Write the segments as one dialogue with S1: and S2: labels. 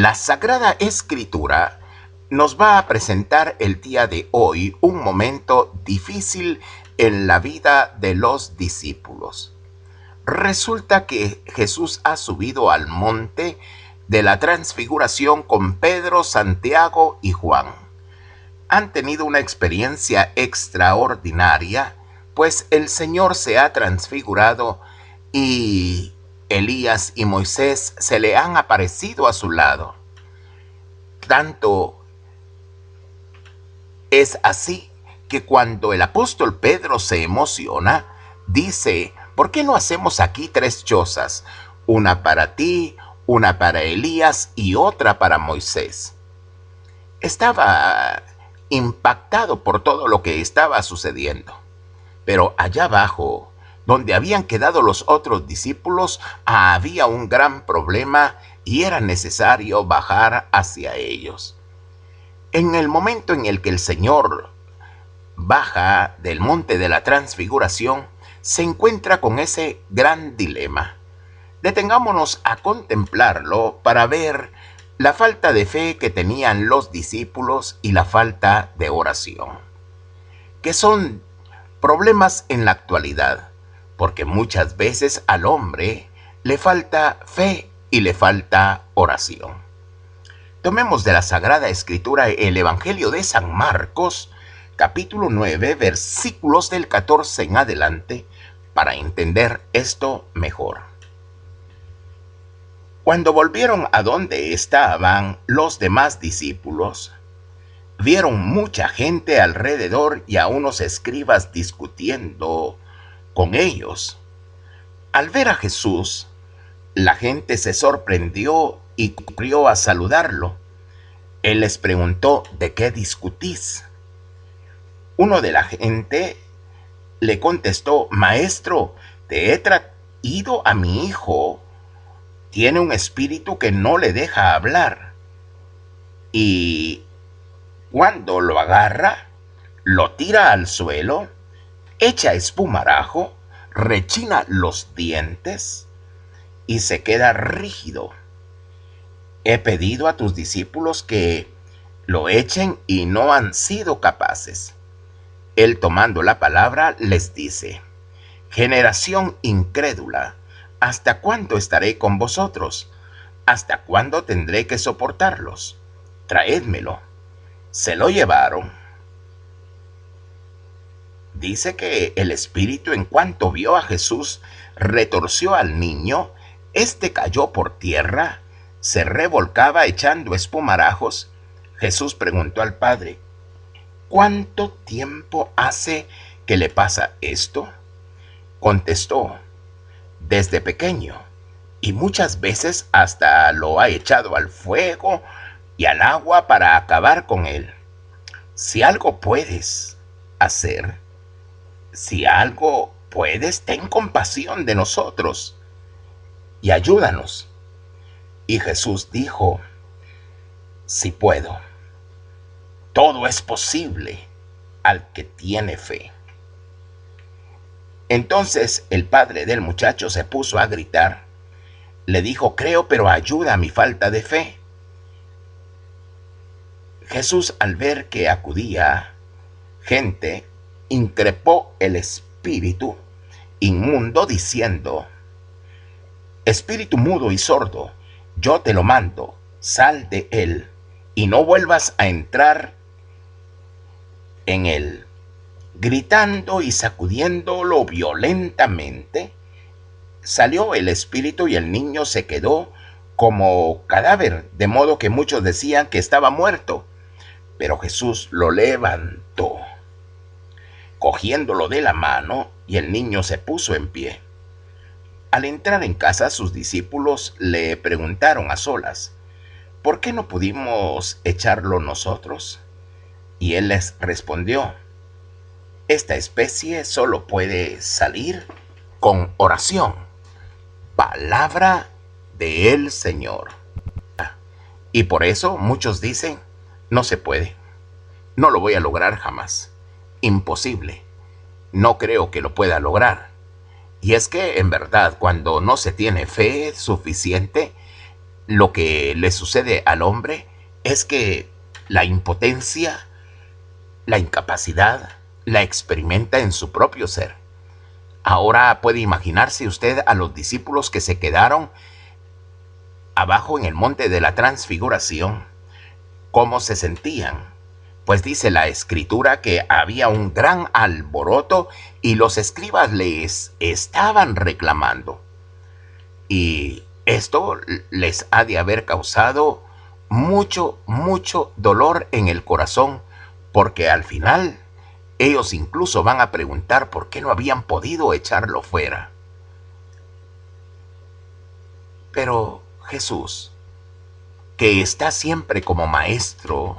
S1: La Sagrada Escritura nos va a presentar el día de hoy un momento difícil en la vida de los discípulos. Resulta que Jesús ha subido al monte de la Transfiguración con Pedro, Santiago y Juan. Han tenido una experiencia extraordinaria, pues el Señor se ha transfigurado y Elías y Moisés se le han aparecido a su lado. Tanto es así que cuando el apóstol Pedro se emociona, dice: ¿por qué no hacemos aquí 3 chozas? Una para ti, una para Elías y otra para Moisés. Estaba impactado por todo lo que estaba sucediendo. Pero allá abajo, donde habían quedado los otros discípulos, había un gran problema y era necesario bajar hacia ellos. En el momento en el que el Señor baja del monte de la Transfiguración, se encuentra con ese gran dilema. Detengámonos a contemplarlo para ver la falta de fe que tenían los discípulos y la falta de oración, que son problemas en la actualidad, porque muchas veces al hombre le falta fe y le falta oración. Tomemos de la Sagrada Escritura el Evangelio de San Marcos, capítulo 9, versículos del 14 en adelante, para entender esto mejor. Cuando volvieron a donde estaban los demás discípulos, vieron mucha gente alrededor y a unos escribas discutiendo con ellos. Al ver a Jesús, la gente se sorprendió y corrió a saludarlo. Él les preguntó: ¿de qué discutís? Uno de la gente le contestó: Maestro, te he traído a mi hijo. Tiene un espíritu que no le deja hablar. Y cuando lo agarra, lo tira al suelo, echa espumarajo, rechina los dientes y se queda rígido. He pedido a tus discípulos que lo echen y no han sido capaces. Él, tomando la palabra, les dice: generación incrédula, ¿hasta cuándo estaré con vosotros? ¿Hasta cuándo tendré que soportarlos? Traédmelo. Se lo llevaron. Dice que el espíritu, en cuanto vio a Jesús, retorció al niño. Este cayó por tierra, se revolcaba echando espumarajos. Jesús preguntó al padre: ¿cuánto tiempo hace que le pasa esto? Contestó: desde pequeño, y muchas veces hasta lo ha echado al fuego y al agua para acabar con él. Si algo puedes hacer, ten compasión de nosotros y ayúdanos. Y Jesús dijo: si puedo, todo es posible al que tiene fe. Entonces el padre del muchacho se puso a gritar. Le dijo: creo, pero ayuda a mi falta de fe. Jesús, al ver que acudía gente, increpó el espíritu inmundo diciendo: espíritu mudo y sordo, yo te lo mando, sal de él y no vuelvas a entrar en él. Gritando y sacudiéndolo violentamente, salió el espíritu y el niño se quedó como cadáver, de modo que muchos decían que estaba muerto. Pero Jesús lo levantó, cogiéndolo de la mano, y el niño se puso en pie. Al entrar en casa, sus discípulos le preguntaron a solas: ¿por qué no pudimos echarlo nosotros? Y él les respondió: esta especie solo puede salir con oración. Palabra del Señor. Y por eso muchos dicen: no se puede, no lo voy a lograr jamás, imposible, no creo que lo pueda lograr. Y es que en verdad, cuando no se tiene fe suficiente, lo que le sucede al hombre es que la impotencia, la incapacidad, la experimenta en su propio ser. Ahora puede imaginarse usted a los discípulos que se quedaron abajo en el monte de la transfiguración, cómo se sentían. Pues dice la escritura que había un gran alboroto y los escribas les estaban reclamando. Y esto les ha de haber causado mucho dolor en el corazón, porque al final ellos incluso van a preguntar por qué no habían podido echarlo fuera. Pero Jesús, que está siempre como maestro,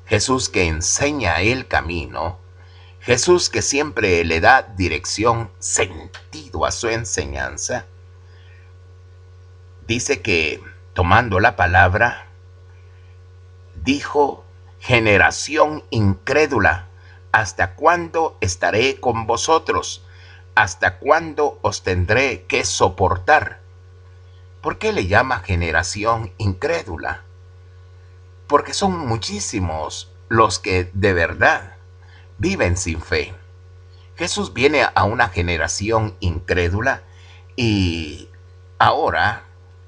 S1: Jesús que enseña el camino, Jesús que siempre le da dirección, sentido a su enseñanza, dice que, tomando la palabra, dijo: generación incrédula, ¿hasta cuándo estaré con vosotros? ¿Hasta cuándo os tendré que soportar? ¿Por qué le llama generación incrédula? Porque son muchísimos los que de verdad viven sin fe. Jesús viene a una generación incrédula y ahora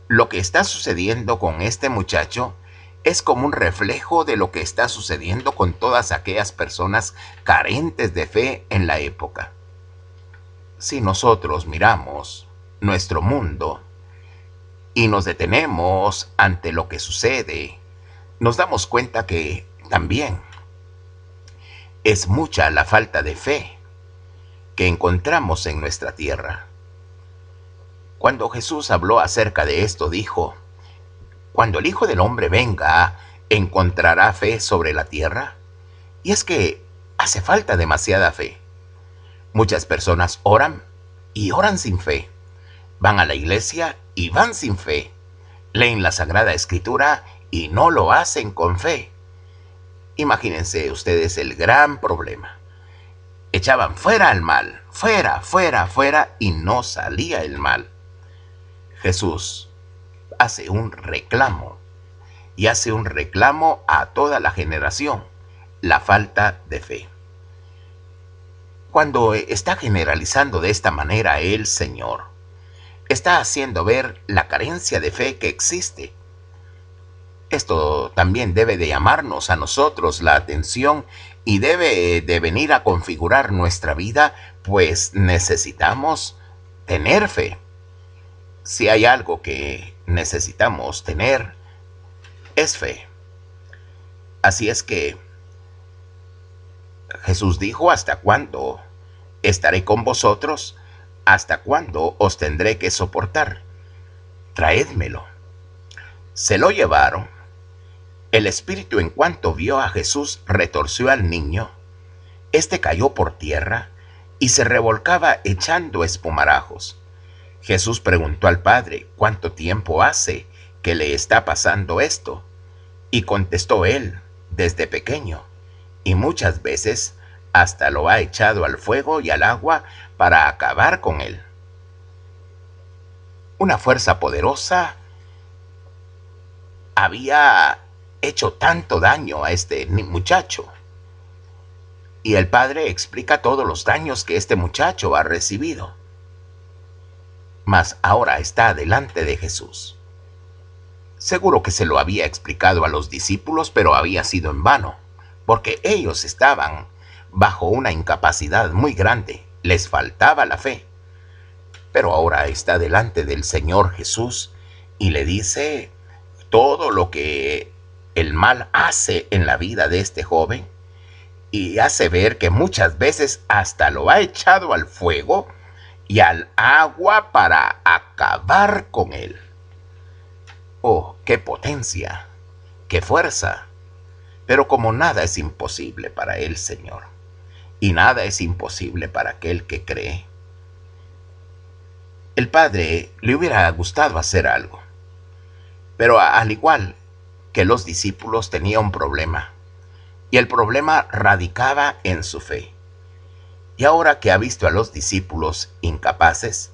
S1: lo que está sucediendo con este muchacho es como un reflejo de lo que está sucediendo con todas aquellas personas carentes de fe en la época. Si nosotros miramos nuestro mundo y nos detenemos ante lo que sucede, nos damos cuenta que también es mucha la falta de fe que encontramos en nuestra tierra. Cuando Jesús habló acerca de esto, dijo: cuando el Hijo del Hombre venga, ¿encontrará fe sobre la tierra? Y es que hace falta demasiada fe. Muchas personas oran y oran sin fe. Van a la iglesia y van sin fe. Leen la Sagrada Escritura y no lo hacen con fe. Imagínense ustedes el gran problema. Echaban fuera el mal, fuera, fuera, fuera, y no salía el mal. Jesús hace un reclamo, y hace un reclamo a toda la generación: la falta de fe. Cuando está generalizando de esta manera el Señor, está haciendo ver la carencia de fe que existe. Esto también debe de llamarnos a nosotros la atención y debe de venir a configurar nuestra vida, pues necesitamos tener fe. Si hay algo que necesitamos tener, es fe. Así es que Jesús dijo: ¿hasta cuándo estaré con vosotros? ¿Hasta cuándo os tendré que soportar? Traédmelo. Se lo llevaron. El espíritu, en cuanto vio a Jesús, retorció al niño. Este cayó por tierra y se revolcaba echando espumarajos. Jesús preguntó al padre: ¿cuánto tiempo hace que le está pasando esto? Y contestó él: desde pequeño, y muchas veces hasta lo ha echado al fuego y al agua para acabar con él. Una fuerza poderosa había hecho tanto daño a este muchacho. Y el padre explica todos los daños que este muchacho ha recibido. Mas ahora está delante de Jesús. Seguro que se lo había explicado a los discípulos, pero había sido en vano, porque ellos estaban bajo una incapacidad muy grande, les faltaba la fe. Pero ahora está delante del Señor Jesús y le dice todo lo que el mal hace en la vida de este joven, y hace ver que muchas veces hasta lo ha echado al fuego y al agua para acabar con él. ¡Oh, qué potencia! ¡Qué fuerza! Pero como nada es imposible para el Señor, y nada es imposible para aquel que cree, el Padre le hubiera gustado hacer algo. Pero al igual que los discípulos, tenía un problema, y el problema radicaba en su fe. Y ahora que ha visto a los discípulos incapaces,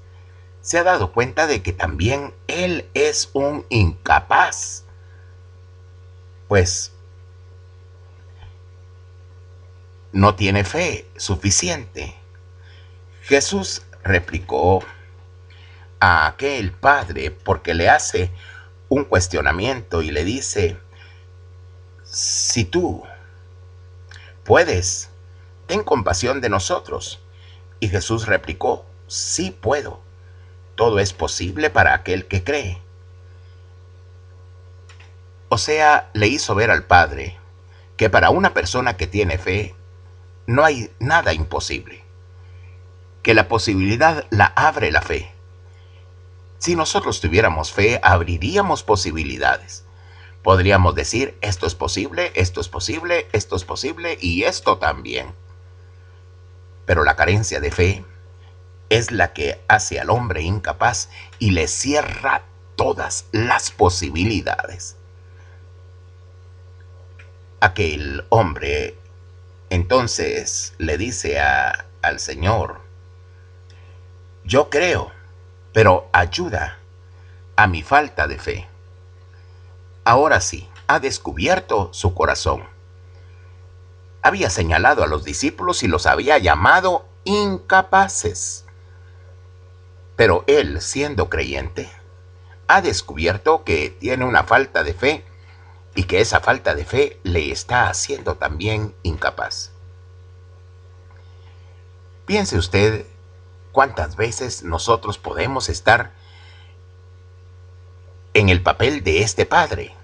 S1: se ha dado cuenta de que también él es un incapaz, pues no tiene fe suficiente. Jesús replicó a aquel padre porque le hace un cuestionamiento y le dice: si tú puedes, ten compasión de nosotros. Y Jesús replicó: sí puedo, todo es posible para aquel que cree. O sea, le hizo ver al Padre que para una persona que tiene fe no hay nada imposible, que la posibilidad la abre la fe. Si nosotros tuviéramos fe, abriríamos posibilidades. Podríamos decir: esto es posible, esto es posible, esto es posible y esto también. Pero la carencia de fe es la que hace al hombre incapaz y le cierra todas las posibilidades. Aquel hombre entonces le dice al Señor: yo creo, pero ayuda a mi falta de fe. Ahora sí, ha descubierto su corazón. Había señalado a los discípulos y los había llamado incapaces. Pero él, siendo creyente, ha descubierto que tiene una falta de fe y que esa falta de fe le está haciendo también incapaz. Piense usted cuántas veces nosotros podemos estar en el papel de este padre,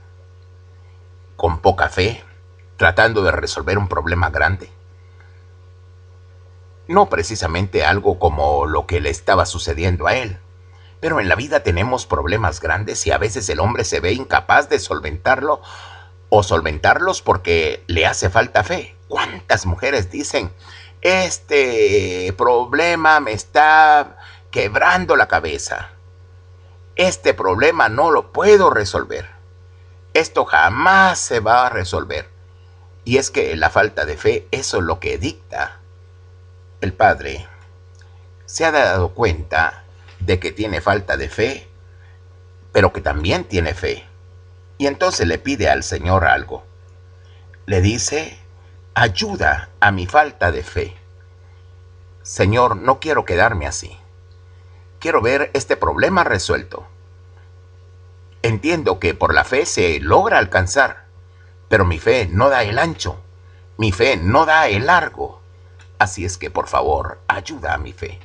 S1: con poca fe, tratando de resolver un problema grande. No precisamente algo como lo que le estaba sucediendo a él, pero en la vida tenemos problemas grandes y a veces el hombre se ve incapaz de solventarlo o solventarlos porque le hace falta fe. ¿Cuántas mujeres dicen: este problema me está quebrando la cabeza, este problema no lo puedo resolver, esto jamás se va a resolver? Y es que la falta de fe, eso es lo que dicta. El padre se ha dado cuenta de que tiene falta de fe, pero que también tiene fe. Y entonces le pide al Señor algo. Le dice: ayuda a mi falta de fe. Señor, no quiero quedarme así. Quiero ver este problema resuelto. Entiendo que por la fe se logra alcanzar, pero mi fe no da el ancho, mi fe no da el largo. Así es que, por favor, ayuda a mi fe.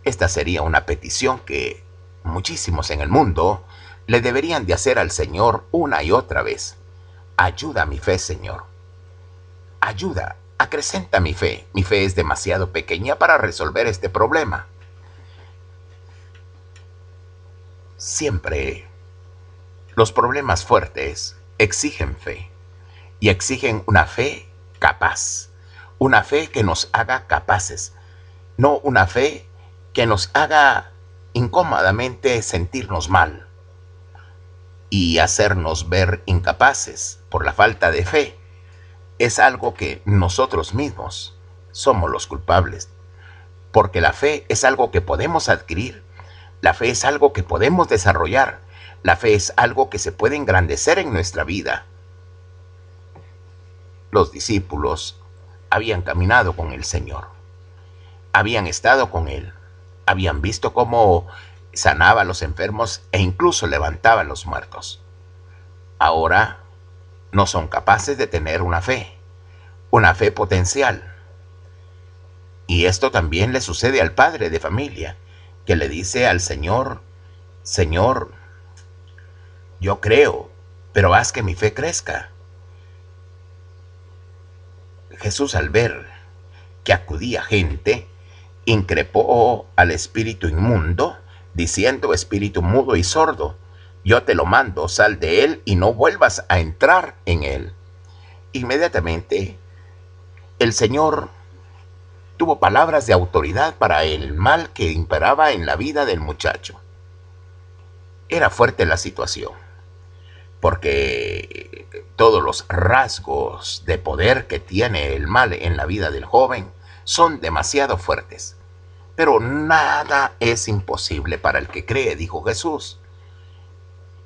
S1: Esta sería una petición que muchísimos en el mundo le deberían de hacer al Señor una y otra vez. Ayuda a mi fe, Señor. Ayuda, acrecenta mi fe. Mi fe es demasiado pequeña para resolver este problema. Siempre los problemas fuertes exigen fe, y exigen una fe capaz, una fe que nos haga capaces, no una fe que nos haga incómodamente sentirnos mal y hacernos ver incapaces por la falta de fe. Es algo que nosotros mismos somos los culpables, porque la fe es algo que podemos adquirir, la fe es algo que podemos desarrollar, la fe es algo que se puede engrandecer en nuestra vida. Los discípulos habían caminado con el Señor, habían estado con Él, habían visto cómo sanaba a los enfermos e incluso levantaba a los muertos. Ahora no son capaces de tener una fe potencial. Y esto también le sucede al padre de familia, que le dice al Señor: Señor, yo creo, pero haz que mi fe crezca. Jesús, al ver que acudía gente, increpó al espíritu inmundo, diciendo: espíritu mudo y sordo, yo te lo mando, sal de él y no vuelvas a entrar en él. Inmediatamente el Señor tuvo palabras de autoridad para el mal que imperaba en la vida del muchacho. Era fuerte la situación, porque todos los rasgos de poder que tiene el mal en la vida del joven son demasiado fuertes. Pero nada es imposible para el que cree, dijo Jesús.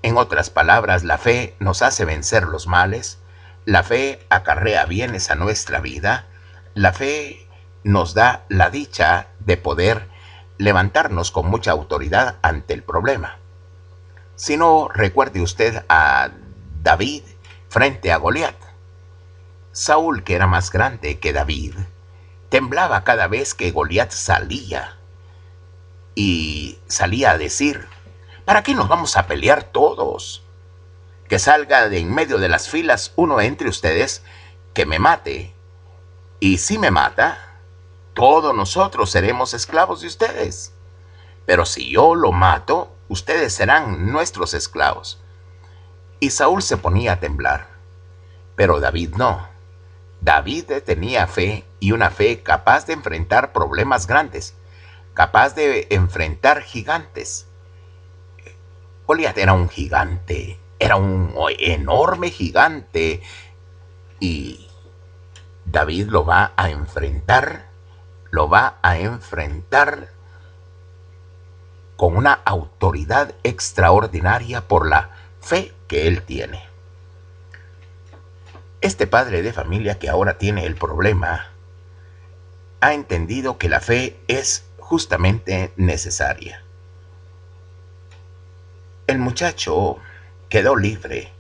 S1: En otras palabras, la fe nos hace vencer los males, la fe acarrea bienes a nuestra vida, la fe nos da la dicha de poder levantarnos con mucha autoridad ante el problema. Si no, recuerde usted a David frente a Goliat. Saúl, que era más grande que David, temblaba cada vez que Goliat salía y salía a decir: ¿para qué nos vamos a pelear todos? Que salga de en medio de las filas uno entre ustedes que me mate. Y si me mata, todos nosotros seremos esclavos de ustedes. Pero si yo lo mato, ustedes serán nuestros esclavos. Y Saúl se ponía a temblar. Pero David no. David tenía fe, y una fe capaz de enfrentar problemas grandes, capaz de enfrentar gigantes. Goliat era un gigante, era un enorme gigante, y David lo va a enfrentar con una autoridad extraordinaria por la fe que él tiene. Este padre de familia que ahora tiene el problema ha entendido que la fe es justamente necesaria. El muchacho quedó libre,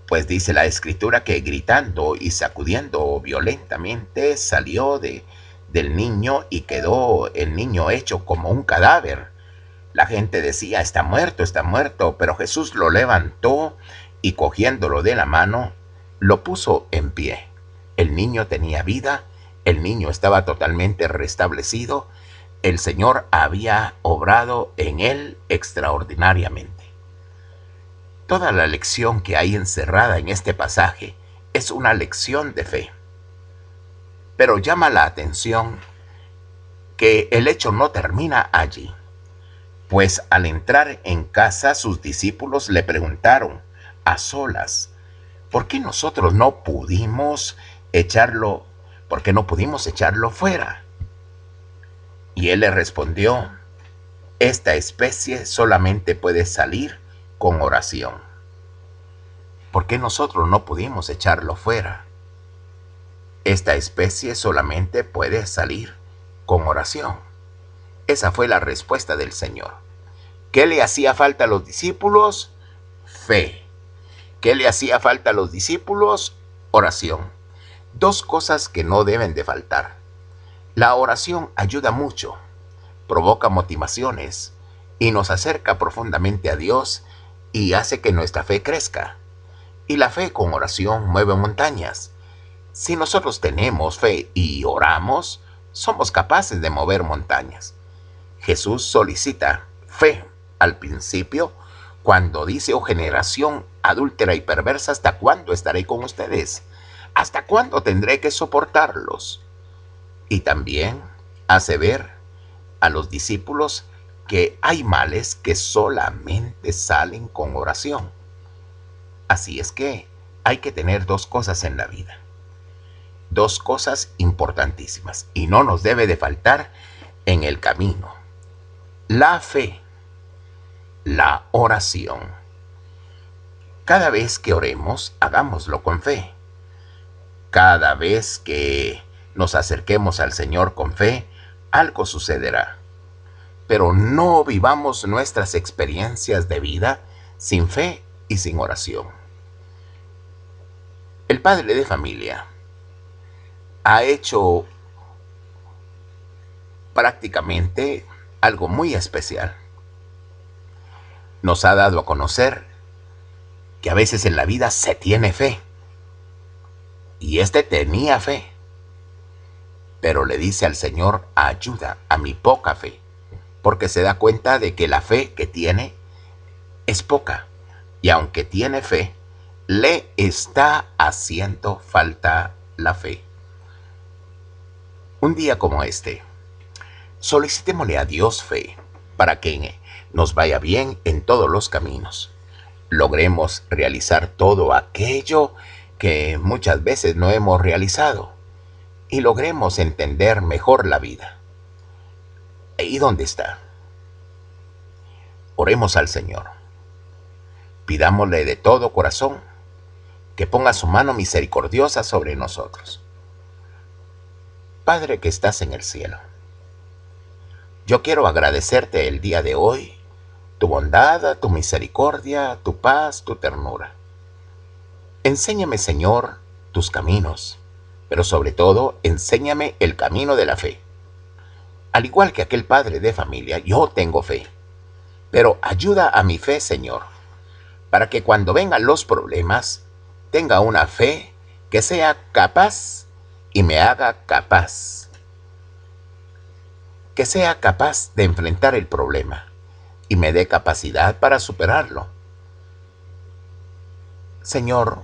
S1: pues dice la escritura que gritando y sacudiendo violentamente salió del niño, y quedó el niño hecho como un cadáver. La gente decía: está muerto, pero Jesús lo levantó y cogiéndolo de la mano, lo puso en pie. El niño tenía vida, el niño estaba totalmente restablecido, el Señor había obrado en él extraordinariamente. Toda la lección que hay encerrada en este pasaje es una lección de fe. Pero llama la atención que el hecho no termina allí, pues al entrar en casa sus discípulos le preguntaron a solas: ¿por qué nosotros no pudimos echarlo fuera? Y él le respondió: esta especie solamente puede salir con oración. ¿Por qué nosotros no pudimos echarlo fuera? Esta especie solamente puede salir con oración. Esa fue la respuesta del Señor. ¿Qué le hacía falta a los discípulos? Fe. ¿Qué le hacía falta a los discípulos? Oración. Dos cosas que no deben de faltar. La oración ayuda mucho, provoca motivaciones y nos acerca profundamente a Dios y hace que nuestra fe crezca. Y la fe con oración mueve montañas. Si nosotros tenemos fe y oramos, somos capaces de mover montañas. Jesús solicita fe al principio cuando dice: oh generación adúltera y perversa, ¿hasta cuándo estaré con ustedes? ¿Hasta cuándo tendré que soportarlos? Y también hace ver a los discípulos que hay males que solamente salen con oración. Así es que hay que tener dos cosas en la vida, dos cosas importantísimas, y no nos debe de faltar en el camino: la fe, la oración. Cada vez que oremos, hagámoslo con fe. Cada vez que nos acerquemos al Señor con fe, algo sucederá. Pero no vivamos nuestras experiencias de vida sin fe y sin oración. El padre de familia ha hecho prácticamente algo muy especial. Nos ha dado a conocer que a veces en la vida se tiene fe. Y este tenía fe, pero le dice al Señor: ayuda a mi poca fe, porque se da cuenta de que la fe que tiene es poca, y aunque tiene fe, le está haciendo falta la fe. Un día como este, solicitémosle a Dios fe para que nos vaya bien en todos los caminos. Logremos realizar todo aquello que muchas veces no hemos realizado, y logremos entender mejor la vida. ¿Y dónde está? Oremos al Señor. Pidámosle de todo corazón que ponga su mano misericordiosa sobre nosotros. Padre que estás en el cielo, yo quiero agradecerte el día de hoy tu bondad, tu misericordia, tu paz, tu ternura. Enséñame, Señor, tus caminos, pero sobre todo, enséñame el camino de la fe. Al igual que aquel padre de familia, yo tengo fe, pero ayuda a mi fe, Señor, para que cuando vengan los problemas, tenga una fe que sea capaz y me haga capaz. Que sea capaz de enfrentar el problema y me dé capacidad para superarlo. Señor,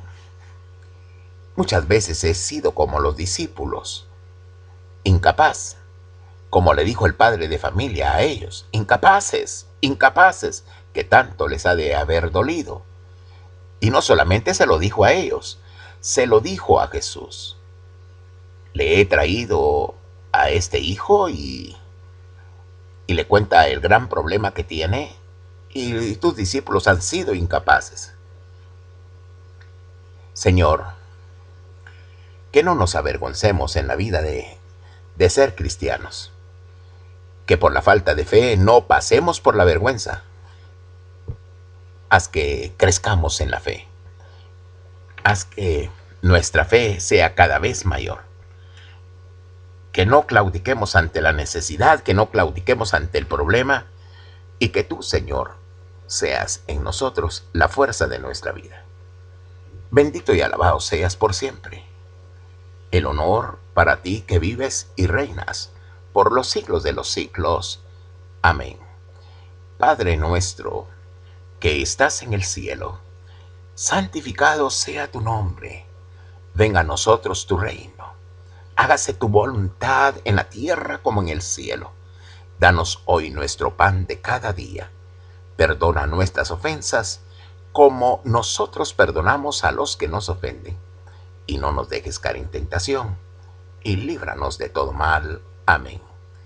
S1: muchas veces he sido como los discípulos, incapaz, como le dijo el padre de familia a ellos, incapaces, incapaces, que tanto les ha de haber dolido. Y no solamente se lo dijo a ellos, se lo dijo a Jesús. Le he traído a este hijo y le cuenta el gran problema que tiene, y tus discípulos han sido incapaces. Señor, que no nos avergoncemos en la vida de ser cristianos, que por la falta de fe no pasemos por la vergüenza. Haz que crezcamos en la fe, haz que nuestra fe sea cada vez mayor, que no claudiquemos ante la necesidad, que no claudiquemos ante el problema, y que tú, Señor, seas en nosotros la fuerza de nuestra vida. Bendito y alabado seas por siempre. El honor para ti que vives y reinas por los siglos de los siglos. Amén. Padre nuestro, que estás en el cielo, santificado sea tu nombre. Venga a nosotros tu reino. Hágase tu voluntad en la tierra como en el cielo. Danos hoy nuestro pan de cada día. Perdona nuestras ofensas, como nosotros perdonamos a los que nos ofenden. Y no nos dejes caer en tentación, y líbranos de todo mal. Amén.